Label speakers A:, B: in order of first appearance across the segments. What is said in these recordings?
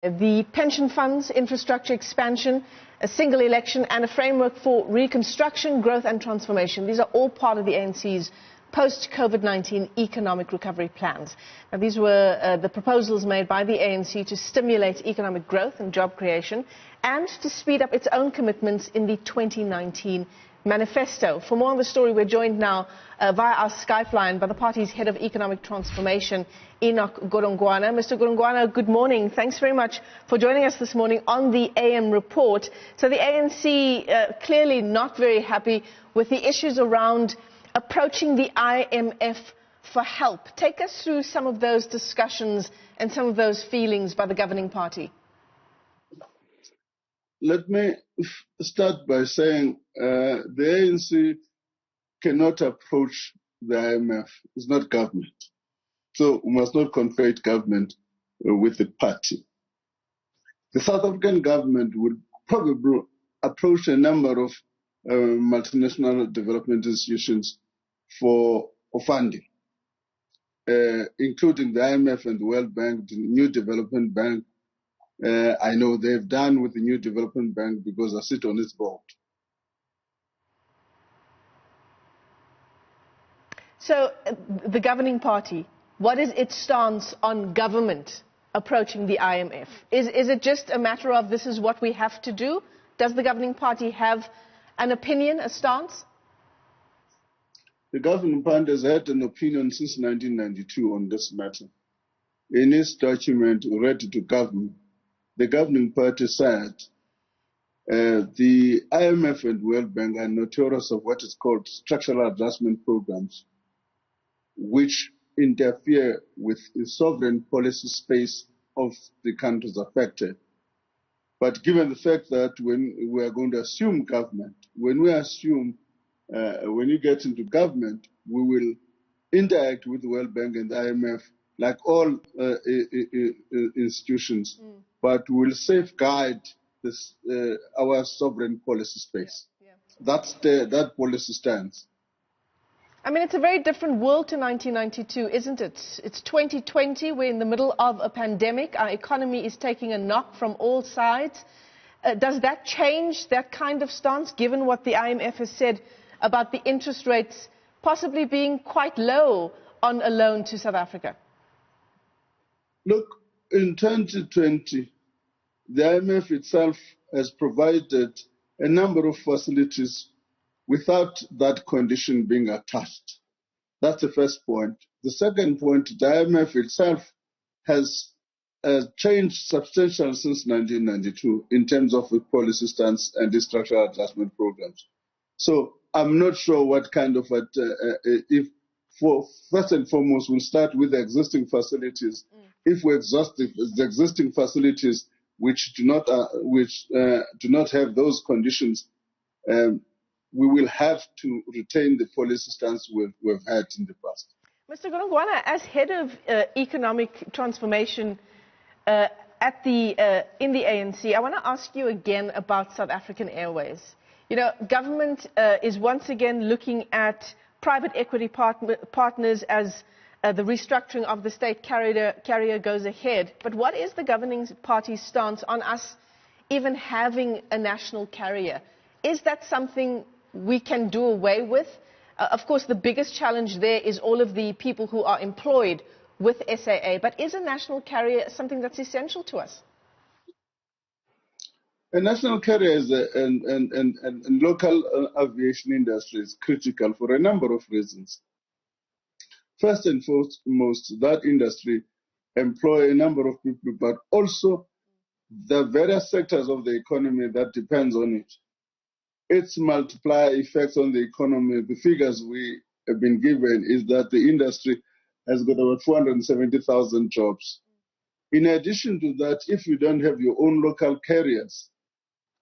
A: The pension funds, infrastructure expansion, a single election and a framework for reconstruction, growth and transformation. These are all part of the ANC's post-COVID-19 economic recovery plans. Now, these were the proposals made by the ANC to stimulate economic growth and job creation and to speed up its own commitments in the 2019 manifesto. For more on the story, we're joined now via our Skype line by the party's head of economic transformation, Enoch Godongwana. Mr. Godongwana, good morning. Thanks very much for joining us this morning on the AM report. So the ANC clearly not very happy with the issues around approaching the IMF for help. Take us through some of those discussions and some of those feelings by the governing party.
B: Let me start by saying the ANC cannot approach the IMF. It's not government. So we must not conflate government with the party. The South African government would probably approach a number of multinational development institutions for funding, including the IMF and the World Bank, the New Development Bank. I know they've done with the New Development Bank because I sit on its board.
A: So the governing party, what is its stance on government approaching the IMF? Is it just a matter of this is what we have to do? Does the governing party have an opinion, a stance?
B: The governing party has had an opinion since 1992 on this matter. In its document, Ready to Govern, the governing party said the IMF and World Bank are notorious of what is called structural adjustment programs, which interfere with the sovereign policy space of the countries affected. But given the fact that when we are going to assume government, when you get into government, we will interact with the World Bank and the IMF like all institutions, but we will safeguard this, our sovereign policy space. That policy stands.
A: I mean, it's a very different world to 1992, isn't it? It's 2020. We're in the middle of a pandemic. Our economy is taking a knock from all sides. Does that change that kind of stance, given what the IMF has said about the interest rates possibly being quite low on a loan to South Africa?
B: Look, in 2020, the IMF itself has provided a number of facilities without that condition being attached. That's the first point. The second point, the IMF itself has changed substantially since 1992 in terms of the policy stance and the structural adjustment programs. So I'm not sure what kind of, first and foremost, we'll start with the existing facilities. If we exhaust the existing facilities which do not have those conditions, we will have to retain the policy stance we've had in the past.
A: Mr. Godongwana, as head of economic transformation in the ANC, I want to ask you again about South African Airways. You know, government is once again looking at private equity partners as the restructuring of the state carrier goes ahead. But what is the governing party's stance on us even having a national carrier? Is that something we can do away with? Of course, the biggest challenge there is all of the people who are employed with SAA. But is a national carrier something that's essential to us?
B: A national carrier and local aviation industry is critical for a number of reasons. First and foremost, that industry employ a number of people, but also the various sectors of the economy that depends on it. Its multiplier effects on the economy, the figures we have been given is that the industry has got about 470,000 jobs. In addition to that, if you don't have your own local carriers,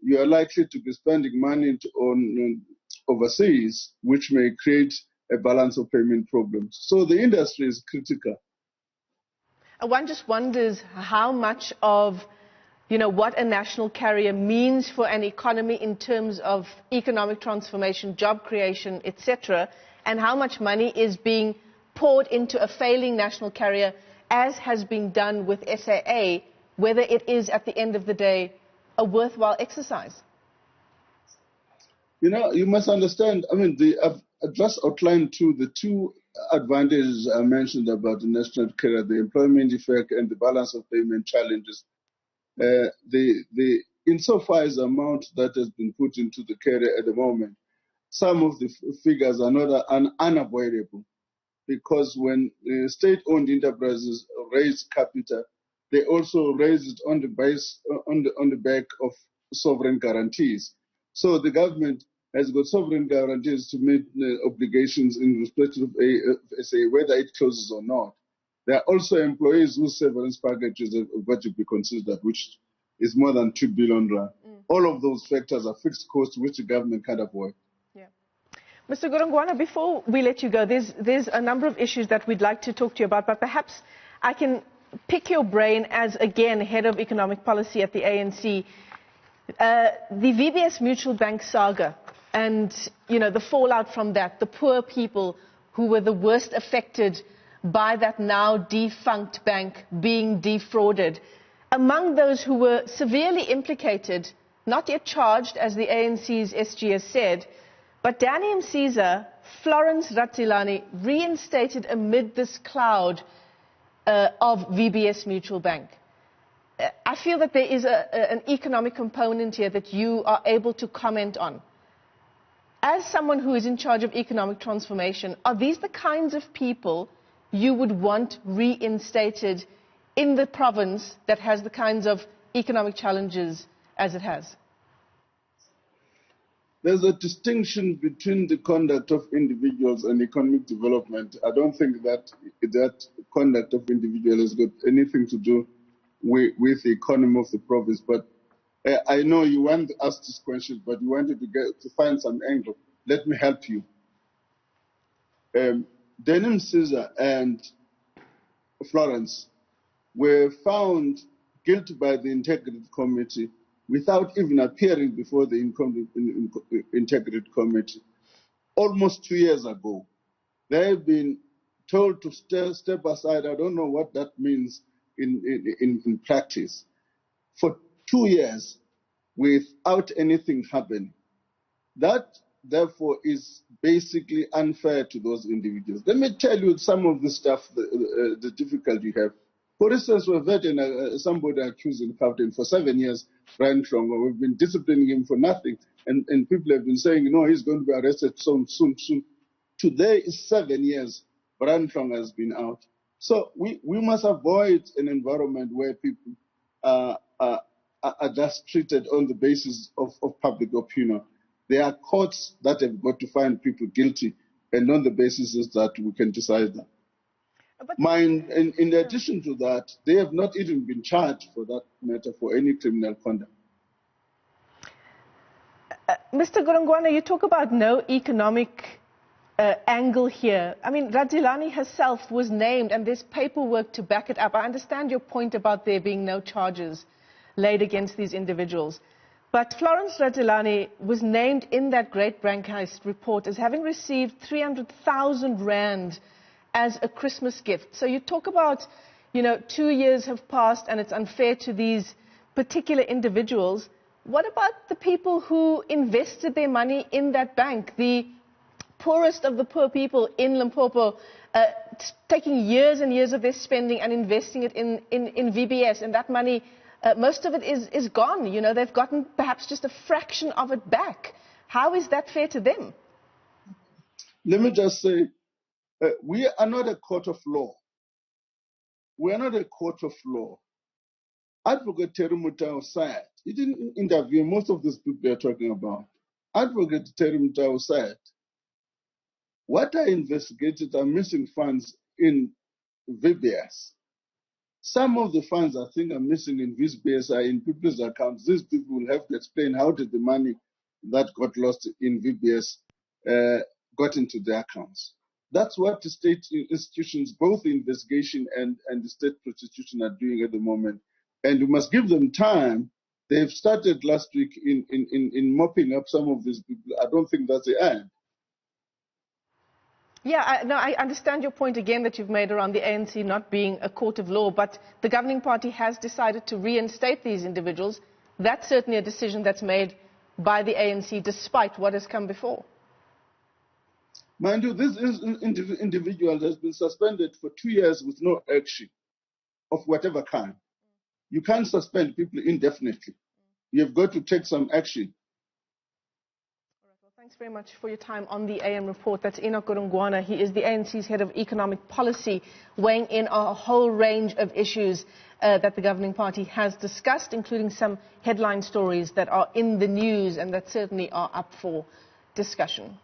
B: you are likely to be spending money on overseas, which may create a balance of payment problems. So the industry is critical.
A: One just wonders how much of what a national carrier means for an economy in terms of economic transformation, job creation, etc., and how much money is being poured into a failing national carrier, as has been done with SAA whether it is, at the end of the day, a worthwhile exercise?
B: You know, you must understand, I mean, I've just outlined the two advantages I mentioned about the national carrier, the employment effect and the balance of payment challenges. Insofar as the amount that has been put into the carrier at the moment, some of the figures are not unavoidable, because when state-owned enterprises raise capital, they also raise it on the back of sovereign guarantees. So the government has got sovereign guarantees to meet obligations in respect of SA, whether it closes or not. There are also employees whose severance packages are got to be considered, which is more than 2 billion rand. All of those factors are fixed costs which the government can't avoid.
A: Mr. Godongwana, before we let you go, there's a number of issues that we'd like to talk to you about, but perhaps I can pick your brain as, again, head of economic policy at the ANC. The VBS Mutual Bank saga and, you know, the fallout from that, the poor people who were the worst affected by that now defunct bank being defrauded. Among those who were severely implicated, not yet charged, as the ANC's SG has said, but Danny Msiza, Florence Ratilani, reinstated amid this cloud of VBS Mutual Bank. I feel that there is an economic component here that you are able to comment on. As someone who is in charge of economic transformation, are these the kinds of people you would want reinstated in the province that has the kinds of economic challenges as it has?
B: There's a distinction between the conduct of individuals and economic development. I don't think that conduct of individuals has got anything to do with the economy of the province. But I know you want to ask this question, but you wanted to find some angle. Let me help you. Denim Caesar and Florence were found guilty by the Integrity Committee without even appearing before the Integrity Committee almost 2 years ago. They have been told to step aside. I don't know what that means in practice. For 2 years without anything happening. That, therefore, is basically unfair to those individuals. Let me tell you some of the stuff, the difficulty you have. For instance, we've had somebody accused in Captain for 7 years, Brian Klongo. We've been disciplining him for nothing. And people have been saying, no, he's going to be arrested soon. Today is 7 years Brian Klongo has been out. So we must avoid an environment where people are just treated on the basis of public opinion. There are courts that have got to find people guilty, and on the basis that we can decide that. In addition to that, they have not even been charged for that matter for any criminal conduct.
A: Mr. Godongwana, you talk about no economic angle here. I mean, Radilani herself was named, and there's paperwork to back it up. I understand your point about there being no charges laid against these individuals. But Florence Radilani was named in that Great Bank Heist report as having received 300,000 rand as a Christmas gift. So you talk about, 2 years have passed and it's unfair to these particular individuals. What about the people who invested their money in that bank, the poorest of the poor people in Limpopo, taking years and years of their spending and investing it in VBS, and that money, most of it is gone. They've gotten perhaps just a fraction of it back. How is that fair to them?
B: Let me just say, we are not a court of law. We are not a court of law. Advocate Terry Mutao said, he didn't interview most of these people they are talking about. Advocate Terry Mutao said, what I investigated are missing funds in VBS. Some of the funds I think are missing in VBS are in people's accounts. These people will have to explain how did the money that got lost in VBS got into their accounts. That's what the state institutions, both the investigation and the state prosecution, are doing at the moment. And we must give them time. They've started last week in mopping up some of these people. I don't think that's the end.
A: Yeah, I understand your point again that you've made around the ANC not being a court of law, but the governing party has decided to reinstate these individuals. That's certainly a decision that's made by the ANC despite what has come before.
B: Mind you, this individual has been suspended for 2 years with no action of whatever kind. You can't suspend people indefinitely. You've got to take some action.
A: All right, well, thanks very much for your time on the AM report. That's Enoch Godongwana. He is the ANC's head of economic policy, weighing in on a whole range of issues that the governing party has discussed, including some headline stories that are in the news and that certainly are up for discussion.